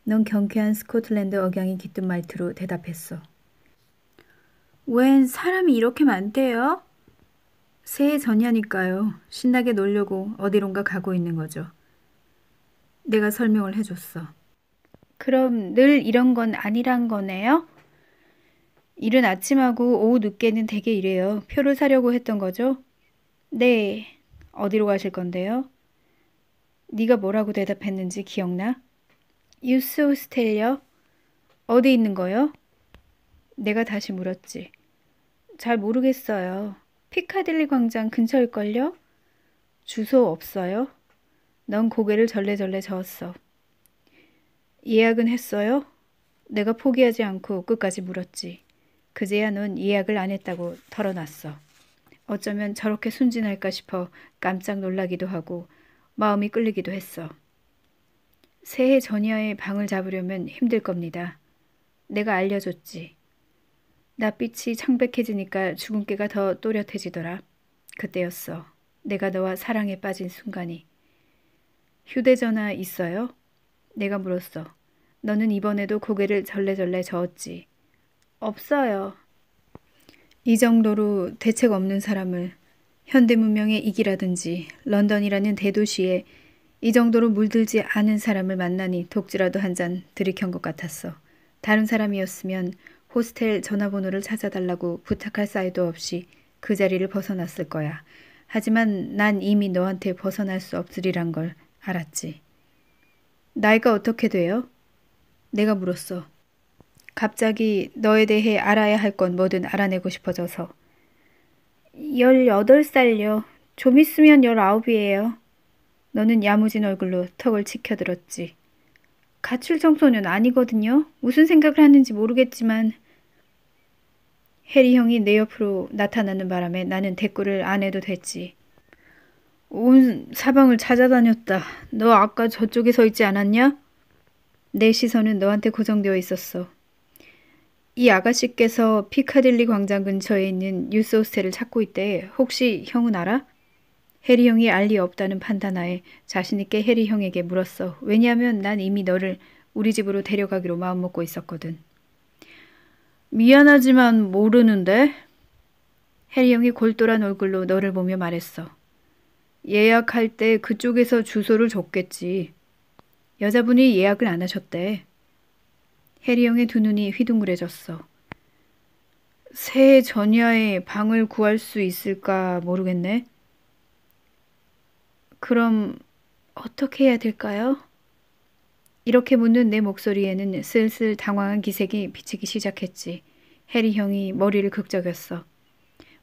넌 경쾌한 스코틀랜드 억양이 깃든 말투로 대답했어. 웬 사람이 이렇게 많대요? 새해 전이니까요. 신나게 놀려고 어디론가 가고 있는 거죠. 내가 설명을 해줬어. 그럼 늘 이런 건 아니란 거네요? 이른 아침하고 오후 늦게는 되게 이래요. 표를 사려고 했던 거죠? 네. 어디로 가실 건데요? 네가 뭐라고 대답했는지 기억나? 유스 호스텔요? 어디 있는 거요? 내가 다시 물었지. 잘 모르겠어요. 피카딜리 광장 근처일걸요? 주소 없어요? 넌 고개를 절레절레 저었어. 예약은 했어요? 내가 포기하지 않고 끝까지 물었지. 그제야 넌 예약을 안 했다고 털어놨어. 어쩌면 저렇게 순진할까 싶어 깜짝 놀라기도 하고 마음이 끌리기도 했어. 새해 전야에 방을 잡으려면 힘들 겁니다. 내가 알려줬지. 낯빛이 창백해지니까 주근깨가 더 또렷해지더라. 그때였어. 내가 너와 사랑에 빠진 순간이. 휴대전화 있어요? 내가 물었어. 너는 이번에도 고개를 절레절레 저었지. 없어요. 이 정도로 대책 없는 사람을 현대문명의 이기라든지 런던이라는 대도시에 이 정도로 물들지 않은 사람을 만나니 독주라도 한 잔 들이켠 것 같았어. 다른 사람이었으면 호스텔 전화번호를 찾아달라고 부탁할 사이도 없이 그 자리를 벗어났을 거야. 하지만 난 이미 너한테 벗어날 수 없으리란 걸 알았지. 나이가 어떻게 돼요? 내가 물었어. 갑자기 너에 대해 알아야 할 건 뭐든 알아내고 싶어져서. 18살요. 좀 있으면 19이에요. 너는 야무진 얼굴로 턱을 치켜들었지. 가출 청소년 아니거든요. 무슨 생각을 하는지 모르겠지만. 해리 형이 내 옆으로 나타나는 바람에 나는 대꾸를 안 해도 됐지. 온 사방을 찾아다녔다. 너 아까 저쪽에 서 있지 않았냐? 내 시선은 너한테 고정되어 있었어. 이 아가씨께서 피카딜리 광장 근처에 있는 유스 호스텔을 찾고 있대. 혹시 형은 알아? 해리 형이 알 리 없다는 판단하에 자신있게 해리 형에게 물었어. 왜냐하면 난 이미 너를 우리 집으로 데려가기로 마음먹고 있었거든. 미안하지만 모르는데? 해리 형이 골똘한 얼굴로 너를 보며 말했어. 예약할 때 그쪽에서 주소를 줬겠지. 여자분이 예약을 안 하셨대. 해리 형의 두 눈이 휘둥그레졌어. 새해 전야에 방을 구할 수 있을까 모르겠네. 그럼 어떻게 해야 될까요? 이렇게 묻는 내 목소리에는 슬슬 당황한 기색이 비치기 시작했지. 해리 형이 머리를 극적였어.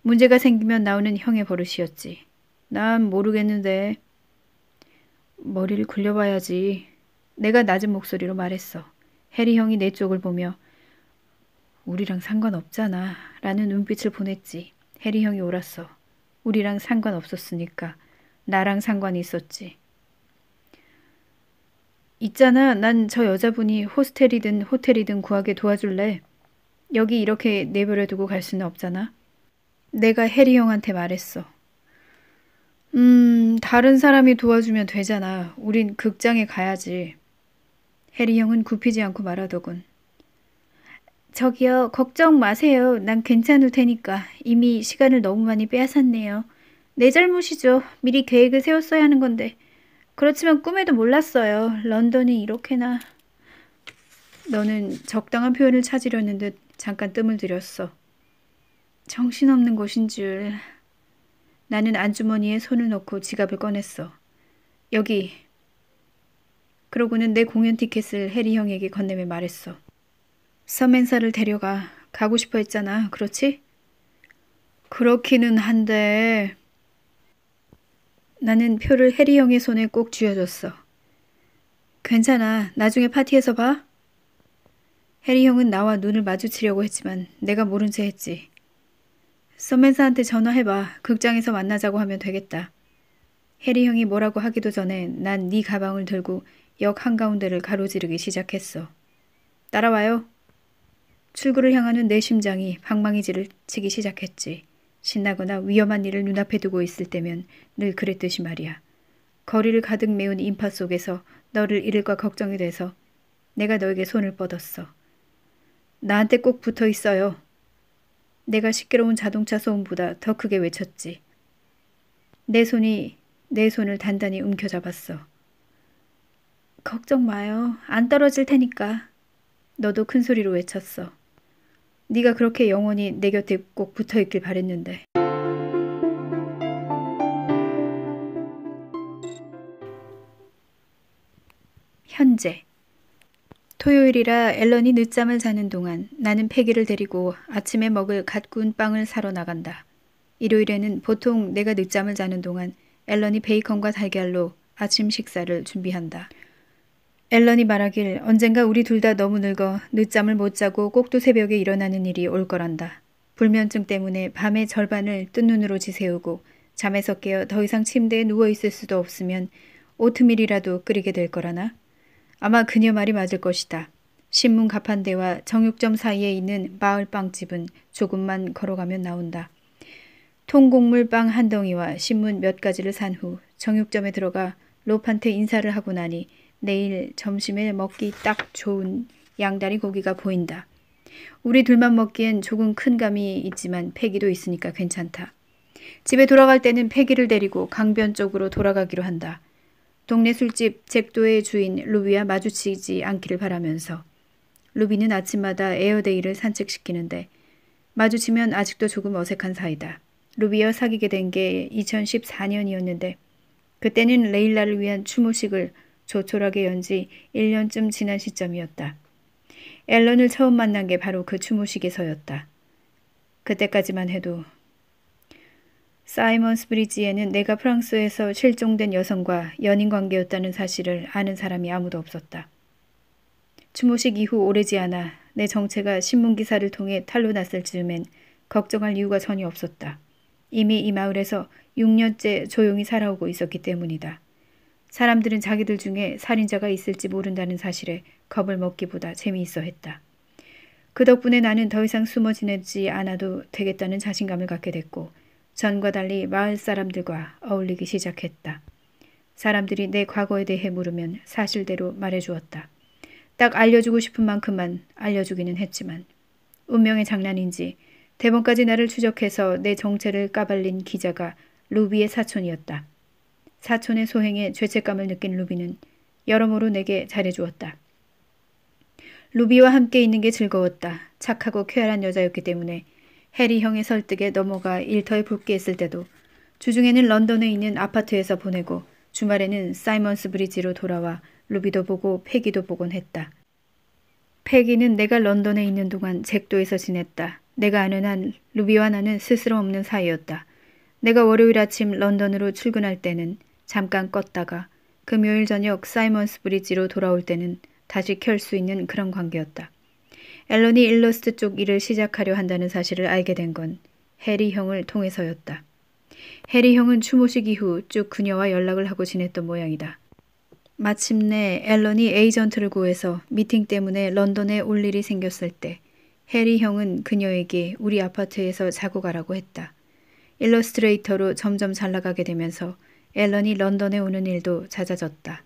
문제가 생기면 나오는 형의 버릇이었지. 난 모르겠는데. 머리를 굴려봐야지. 내가 낮은 목소리로 말했어. 해리 형이 내 쪽을 보며 우리랑 상관없잖아 라는 눈빛을 보냈지. 해리 형이 옳았어. 우리랑 상관없었으니까 나랑 상관이 있었지. 있잖아. 난 저 여자분이 호스텔이든 호텔이든 구하게 도와줄래. 여기 이렇게 내버려 두고 갈 수는 없잖아. 내가 해리 형한테 말했어. 다른 사람이 도와주면 되잖아. 우린 극장에 가야지. 해리 형은 굽히지 않고 말하더군. 저기요, 걱정 마세요. 난 괜찮을 테니까. 이미 시간을 너무 많이 빼앗았네요. 내 잘못이죠. 미리 계획을 세웠어야 하는 건데. 그렇지만 꿈에도 몰랐어요. 런던이 이렇게나. 너는 적당한 표현을 찾으려는 듯 잠깐 뜸을 들였어. 정신없는 곳인 줄. 나는 안주머니에 손을 넣고 지갑을 꺼냈어. 여기. 그러고는 내 공연 티켓을 해리 형에게 건네며 말했어. 서맨사를 데려가. 가고 싶어 했잖아. 그렇지? 그렇기는 한데. 나는 표를 해리 형의 손에 꼭 쥐어줬어. 괜찮아. 나중에 파티에서 봐. 해리 형은 나와 눈을 마주치려고 했지만 내가 모른 채 했지. 서맨사한테 전화해봐. 극장에서 만나자고 하면 되겠다. 해리 형이 뭐라고 하기도 전에 난 네 가방을 들고 역 한가운데를 가로지르기 시작했어. 따라와요. 출구를 향하는 내 심장이 방망이질을 치기 시작했지. 신나거나 위험한 일을 눈앞에 두고 있을 때면 늘 그랬듯이 말이야. 거리를 가득 메운 인파 속에서 너를 잃을까 걱정이 돼서 내가 너에게 손을 뻗었어. 나한테 꼭 붙어 있어요. 내가 시끄러운 자동차 소음보다 더 크게 외쳤지. 내 손이 내 손을 단단히 움켜잡았어. 걱정 마요. 안 떨어질 테니까. 너도 큰 소리로 외쳤어. 네가 그렇게 영원히 내 곁에 꼭 붙어 있길 바랬는데. 현재 토요일이라 앨런이 늦잠을 자는 동안 나는 패기를 데리고 아침에 먹을 갓 구운 빵을 사러 나간다. 일요일에는 보통 내가 늦잠을 자는 동안 앨런이 베이컨과 달걀로 아침 식사를 준비한다. 앨런이 말하길 언젠가 우리 둘 다 너무 늙어 늦잠을 못 자고 꼭두 새벽에 일어나는 일이 올 거란다. 불면증 때문에 밤의 절반을 뜬 눈으로 지새우고 잠에서 깨어 더 이상 침대에 누워있을 수도 없으면 오트밀이라도 끓이게 될 거라나? 아마 그녀 말이 맞을 것이다. 신문 가판대와 정육점 사이에 있는 마을 빵집은 조금만 걸어가면 나온다. 통곡물 빵 한 덩이와 신문 몇 가지를 산 후 정육점에 들어가 롭한테 인사를 하고 나니 내일 점심에 먹기 딱 좋은 양다리 고기가 보인다. 우리 둘만 먹기엔 조금 큰 감이 있지만 패기도 있으니까 괜찮다. 집에 돌아갈 때는 패기를 데리고 강변 쪽으로 돌아가기로 한다. 동네 술집 잭도의 주인 루비와 마주치지 않기를 바라면서. 루비는 아침마다 에어데이를 산책시키는데 마주치면 아직도 조금 어색한 사이다. 루비와 사귀게 된 게 2014년이었는데 그때는 레일라를 위한 추모식을 조촐하게 연 지 1년쯤 지난 시점이었다. 앨런을 처음 만난 게 바로 그 추모식에서였다. 그때까지만 해도 사이먼스 브리지에는 내가 프랑스에서 실종된 여성과 연인 관계였다는 사실을 아는 사람이 아무도 없었다. 추모식 이후 오래지 않아 내 정체가 신문기사를 통해 탄로 났을 즈음엔 걱정할 이유가 전혀 없었다. 이미 이 마을에서 6년째 조용히 살아오고 있었기 때문이다. 사람들은 자기들 중에 살인자가 있을지 모른다는 사실에 겁을 먹기보다 재미있어 했다. 그 덕분에 나는 더 이상 숨어 지내지 않아도 되겠다는 자신감을 갖게 됐고 전과 달리 마을 사람들과 어울리기 시작했다. 사람들이 내 과거에 대해 물으면 사실대로 말해주었다. 딱 알려주고 싶은 만큼만 알려주기는 했지만 운명의 장난인지 대번까지 나를 추적해서 내 정체를 까발린 기자가 루비의 사촌이었다. 사촌의 소행에 죄책감을 느낀 루비는 여러모로 내게 잘해주었다. 루비와 함께 있는 게 즐거웠다. 착하고 쾌활한 여자였기 때문에 해리 형의 설득에 넘어가 일터에 복귀했을 때도 주중에는 런던에 있는 아파트에서 보내고 주말에는 사이먼스 브리지로 돌아와 루비도 보고 패기도 보곤 했다. 패기는 내가 런던에 있는 동안 잭도에서 지냈다. 내가 아는 한 루비와 나는 스스럼 없는 사이였다. 내가 월요일 아침 런던으로 출근할 때는 잠깐 껐다가 금요일 저녁 사이먼스 브리지로 돌아올 때는 다시 켤 수 있는 그런 관계였다. 앨런이 일러스트 쪽 일을 시작하려 한다는 사실을 알게 된 건 해리 형을 통해서였다. 해리 형은 추모식 이후 쭉 그녀와 연락을 하고 지냈던 모양이다. 마침내 앨런이 에이전트를 구해서 미팅 때문에 런던에 올 일이 생겼을 때 해리 형은 그녀에게 우리 아파트에서 자고 가라고 했다. 일러스트레이터로 점점 잘 나가게 되면서 앨런이 런던에 오는 일도 잦아졌다.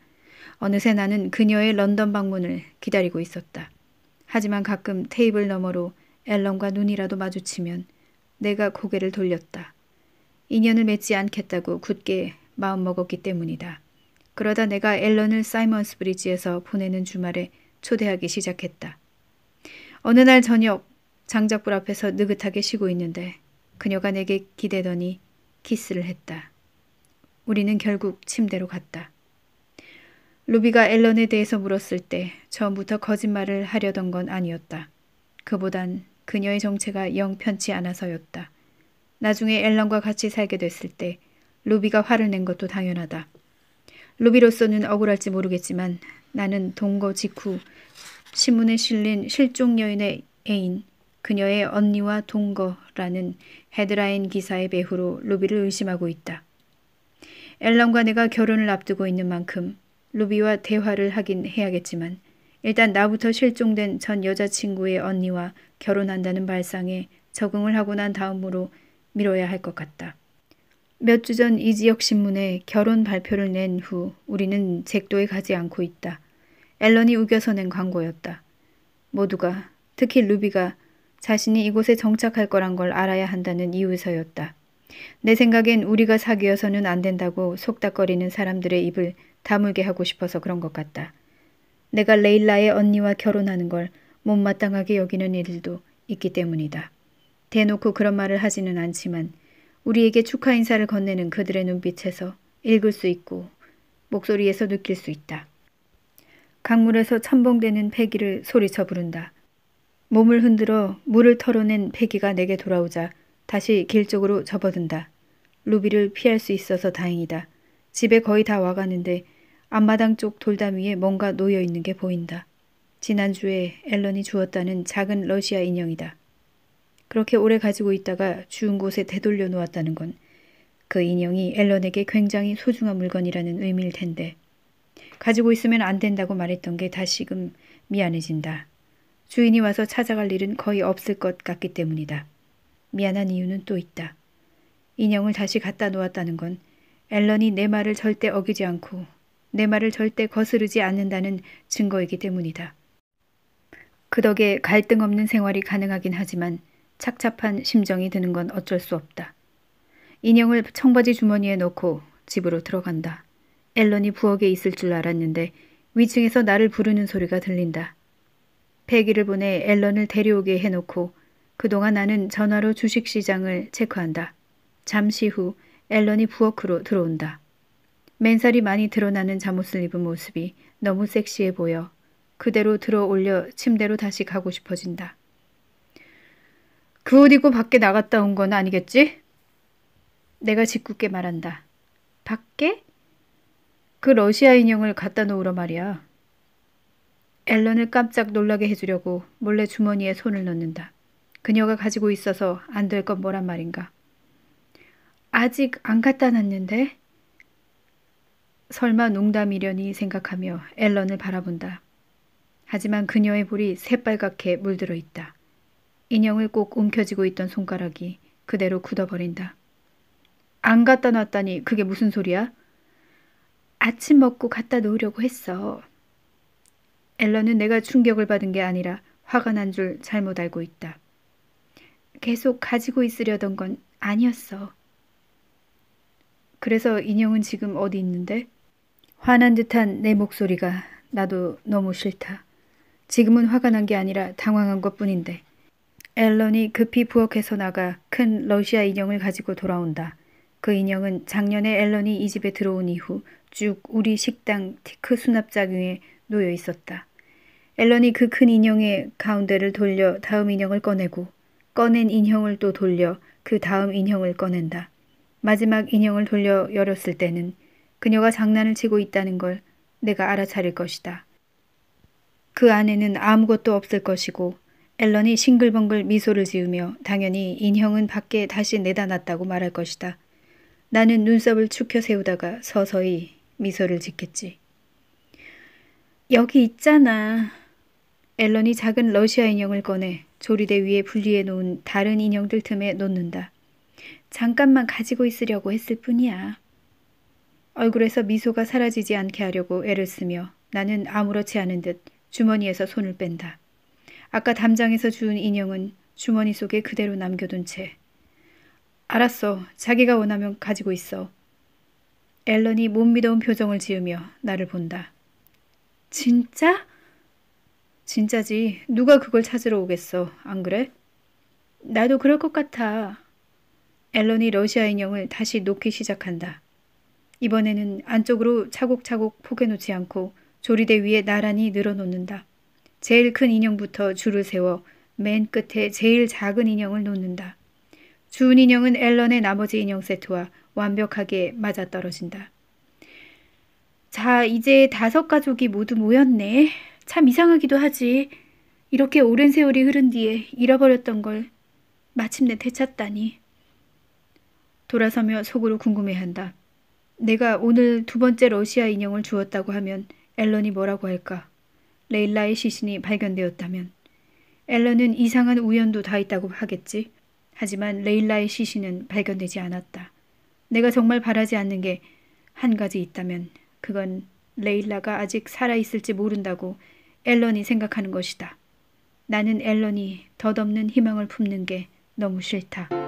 어느새 나는 그녀의 런던 방문을 기다리고 있었다. 하지만 가끔 테이블 너머로 앨런과 눈이라도 마주치면 내가 고개를 돌렸다. 인연을 맺지 않겠다고 굳게 마음먹었기 때문이다. 그러다 내가 앨런을 사이먼스 브리지에서 보내는 주말에 초대하기 시작했다. 어느 날 저녁 장작불 앞에서 느긋하게 쉬고 있는데 그녀가 내게 기대더니 키스를 했다. 우리는 결국 침대로 갔다. 루비가 앨런에 대해서 물었을 때 처음부터 거짓말을 하려던 건 아니었다. 그보단 그녀의 정체가 영 편치 않아서였다. 나중에 앨런과 같이 살게 됐을 때 루비가 화를 낸 것도 당연하다. 루비로서는 억울할지 모르겠지만 나는 동거 직후 신문에 실린 실종 여인의 애인, 그녀의 언니와 동거라는 헤드라인 기사의 배후로 루비를 의심하고 있다. 앨런과 내가 결혼을 앞두고 있는 만큼 루비와 대화를 하긴 해야겠지만 일단 나부터 실종된 전 여자친구의 언니와 결혼한다는 발상에 적응을 하고 난 다음으로 미뤄야 할 것 같다. 몇 주 전 이 지역 신문에 결혼 발표를 낸 후 우리는 잭도에 가지 않고 있다. 앨런이 우겨서 낸 광고였다. 모두가, 특히 루비가 자신이 이곳에 정착할 거란 걸 알아야 한다는 이유에서였다. 내 생각엔 우리가 사귀어서는 안 된다고 속닥거리는 사람들의 입을 다물게 하고 싶어서 그런 것 같다. 내가 레일라의 언니와 결혼하는 걸 못마땅하게 여기는 일도 있기 때문이다. 대놓고 그런 말을 하지는 않지만 우리에게 축하 인사를 건네는 그들의 눈빛에서 읽을 수 있고 목소리에서 느낄 수 있다. 강물에서 첨벙대는 패기를 소리쳐 부른다. 몸을 흔들어 물을 털어낸 패기가 내게 돌아오자 다시 길 쪽으로 접어든다. 루비를 피할 수 있어서 다행이다. 집에 거의 다 와가는데 앞마당 쪽 돌담 위에 뭔가 놓여 있는 게 보인다. 지난주에 앨런이 주었다는 작은 러시아 인형이다. 그렇게 오래 가지고 있다가 주운 곳에 되돌려 놓았다는 건 그 인형이 앨런에게 굉장히 소중한 물건이라는 의미일 텐데 가지고 있으면 안 된다고 말했던 게 다시금 미안해진다. 주인이 와서 찾아갈 일은 거의 없을 것 같기 때문이다. 미안한 이유는 또 있다. 인형을 다시 갖다 놓았다는 건 앨런이 내 말을 절대 어기지 않고 내 말을 절대 거스르지 않는다는 증거이기 때문이다. 그 덕에 갈등 없는 생활이 가능하긴 하지만 착잡한 심정이 드는 건 어쩔 수 없다. 인형을 청바지 주머니에 넣고 집으로 들어간다. 앨런이 부엌에 있을 줄 알았는데 위층에서 나를 부르는 소리가 들린다. 패기를 보내 앨런을 데려오게 해놓고 그동안 나는 전화로 주식시장을 체크한다. 잠시 후 앨런이 부엌으로 들어온다. 맨살이 많이 드러나는 잠옷을 입은 모습이 너무 섹시해 보여 그대로 들어 올려 침대로 다시 가고 싶어진다. 그 옷 입고 밖에 나갔다 온 건 아니겠지? 내가 짓궂게 말한다. 밖에? 그 러시아 인형을 갖다 놓으러 말이야. 앨런을 깜짝 놀라게 해주려고 몰래 주머니에 손을 넣는다. 그녀가 가지고 있어서 안 될 건 뭐란 말인가. 아직 안 갖다 놨는데? 설마 농담이려니 생각하며 앨런을 바라본다. 하지만 그녀의 볼이 새빨갛게 물들어 있다. 인형을 꼭 움켜쥐고 있던 손가락이 그대로 굳어버린다. 안 갖다 놨다니 그게 무슨 소리야? 아침 먹고 갖다 놓으려고 했어. 앨런은 내가 충격을 받은 게 아니라 화가 난 줄 잘못 알고 있다. 계속 가지고 있으려던 건 아니었어. 그래서 인형은 지금 어디 있는데? 화난 듯한 내 목소리가 나도 너무 싫다. 지금은 화가 난 게 아니라 당황한 것뿐인데. 앨런이 급히 부엌에서 나가 큰 러시아 인형을 가지고 돌아온다. 그 인형은 작년에 앨런이 이 집에 들어온 이후 쭉 우리 식당 티크 수납장 위에 놓여 있었다. 앨런이 그 큰 인형의 가운데를 돌려 다음 인형을 꺼내고 꺼낸 인형을 또 돌려 그 다음 인형을 꺼낸다. 마지막 인형을 돌려 열었을 때는 그녀가 장난을 치고 있다는 걸 내가 알아차릴 것이다. 그 안에는 아무것도 없을 것이고 앨런이 싱글벙글 미소를 지으며 당연히 인형은 밖에 다시 내다 놨다고 말할 것이다. 나는 눈썹을 축혀 세우다가 서서히 미소를 짓겠지. 여기 있잖아. 앨런이 작은 러시아 인형을 꺼내 조리대 위에 분리해 놓은 다른 인형들 틈에 놓는다. 잠깐만 가지고 있으려고 했을 뿐이야. 얼굴에서 미소가 사라지지 않게 하려고 애를 쓰며 나는 아무렇지 않은 듯 주머니에서 손을 뺀다. 아까 담장에서 주운 인형은 주머니 속에 그대로 남겨둔 채. 알았어. 자기가 원하면 가지고 있어. 앨런이 못 믿어온 표정을 지으며 나를 본다. 진짜? 진짜지. 누가 그걸 찾으러 오겠어. 안 그래? 나도 그럴 것 같아. 앨런이 러시아 인형을 다시 놓기 시작한다. 이번에는 안쪽으로 차곡차곡 포개놓지 않고 조리대 위에 나란히 늘어놓는다. 제일 큰 인형부터 줄을 세워 맨 끝에 제일 작은 인형을 놓는다. 주운 인형은 앨런의 나머지 인형 세트와 완벽하게 맞아떨어진다. 자, 이제 5가족이 모두 모였네. 참 이상하기도 하지. 이렇게 오랜 세월이 흐른 뒤에 잃어버렸던 걸 마침내 되찾다니. 돌아서며 속으로 궁금해한다. 내가 오늘 2번째 러시아 인형을 주었다고 하면 앨런이 뭐라고 할까? 레일라의 시신이 발견되었다면 앨런은 이상한 우연도 다 있다고 하겠지. 하지만 레일라의 시신은 발견되지 않았다. 내가 정말 바라지 않는 게 한 가지 있다면 그건 레일라가 아직 살아있을지 모른다고 앨런이 생각하는 것이다. 나는 앨런이 덧없는 희망을 품는 게 너무 싫다.